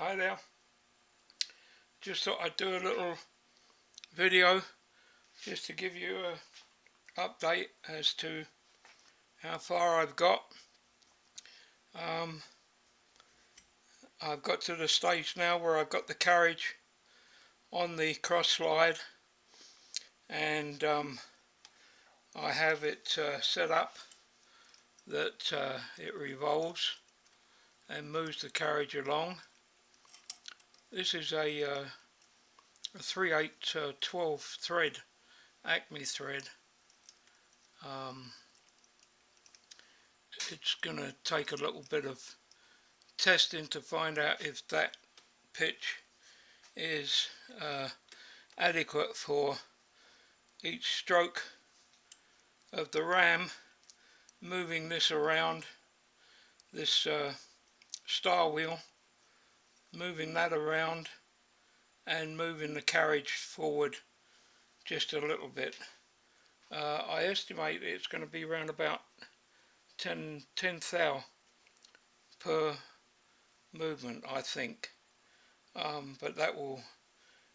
Hi there, just thought I'd do a little video just to give you an update as to how far I've got. I've got to the stage now where I've got the carriage on the cross slide, and I have it set up that it revolves and moves the carriage along. This is a 3/8 12 thread, Acme thread. It's going to take a little bit of testing to find out if that pitch is adequate for each stroke of the ram, moving this around, this star wheel, moving that around and moving the carriage forward just a little bit. I estimate it's going to be around about 10 thou per movement, I think, but that will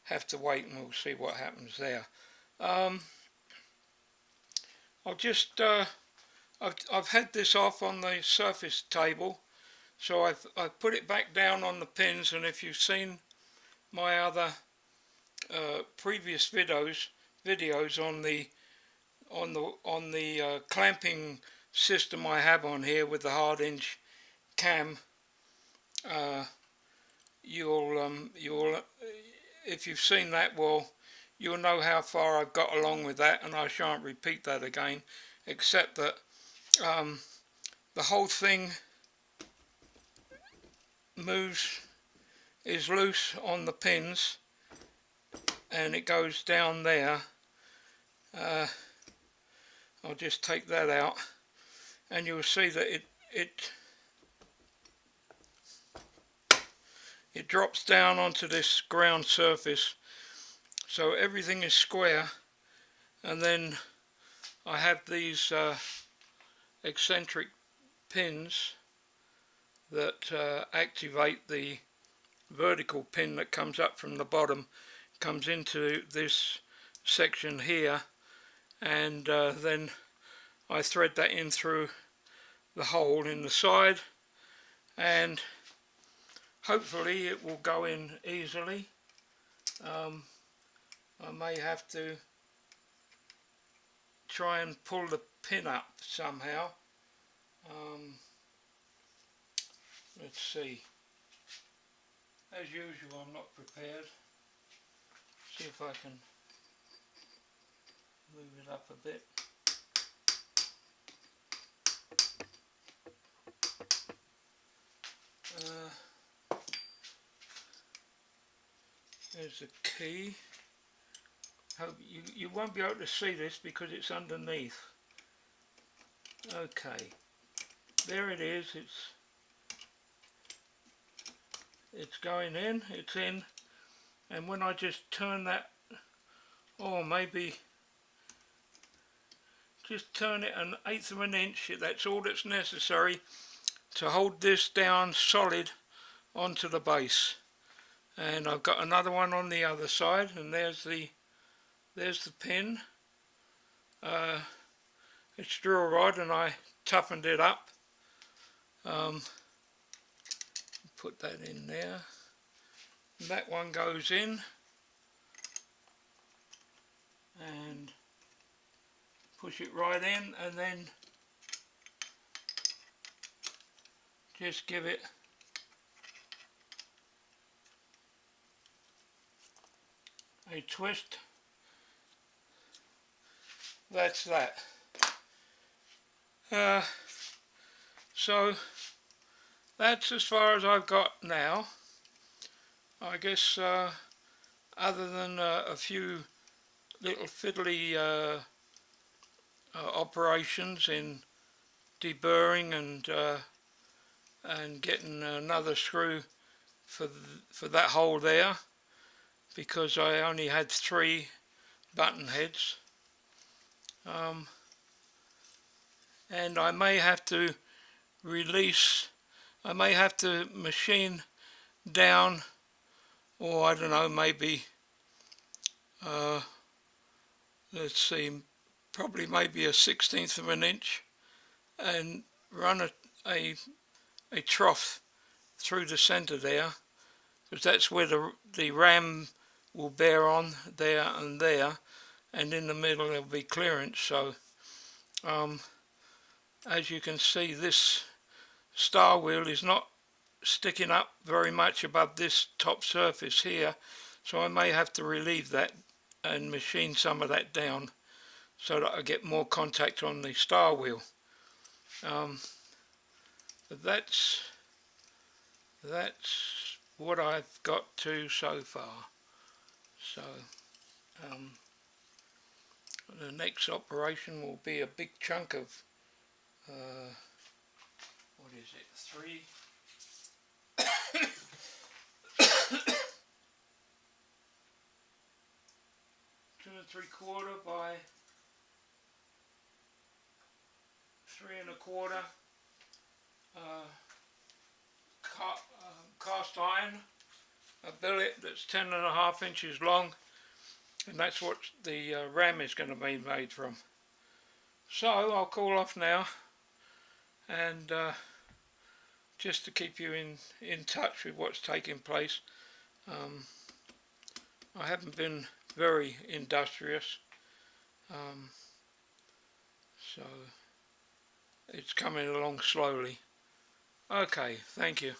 have to wait and we'll see what happens there. I'll just I've had this off on the surface table, so I've put it back down on the pins, and if you've seen my other previous videos on the clamping system I have on here with the hard hinge cam, you'll if you've seen that, well, you'll know how far I've got along with that, and I shan't repeat that again, except that the whole thing is loose on the pins, and it goes down there. I'll just take that out, and you'll see that it drops down onto this ground surface, so everything is square. And then I have these eccentric pins that activate the vertical pin that comes up from the bottom, comes into this section here, and then I thread that in through the hole in the side, and hopefully it will go in easily. I may have to try and pull the pin up somehow. Let's see. As usual, I'm not prepared. See if I can move it up a bit. There's the key. Hope you won't be able to see this because it's underneath. Okay, there it is. It's going in. It's in. And when I just turn that, or maybe just turn it 1/8 of an inch, that's all that's necessary to hold this down solid onto the base. And I've got another one on the other side, and there's the pin. It's drill rod, and I toughened it up. Put that in there. That one goes in, and push it right in, and then just give it a twist. That's that. So that's as far as I've got now. I guess other than a few little fiddly operations in deburring and getting another screw for that hole there, because I only had 3 button heads, and I may have to machine down, or I don't know, maybe let's see, probably maybe a 1/16 of an inch, and run a trough through the center there, because that's where the ram will bear on, there and there, and in the middle there'll be clearance. So as you can see, this star wheel is not sticking up very much above this top surface here, so I may have to relieve that and machine some of that down so that I get more contact on the star wheel. But that's what I've got to so far. So the next operation will be a big chunk of what is it, 2 3/4 by 3 1/4 cast iron, a billet that's 10.5 inches long, and that's what the ram is going to be made from. So I'll call off now, and just to keep you in touch with what's taking place. I haven't been very industrious, so it's coming along slowly. Okay, thank you.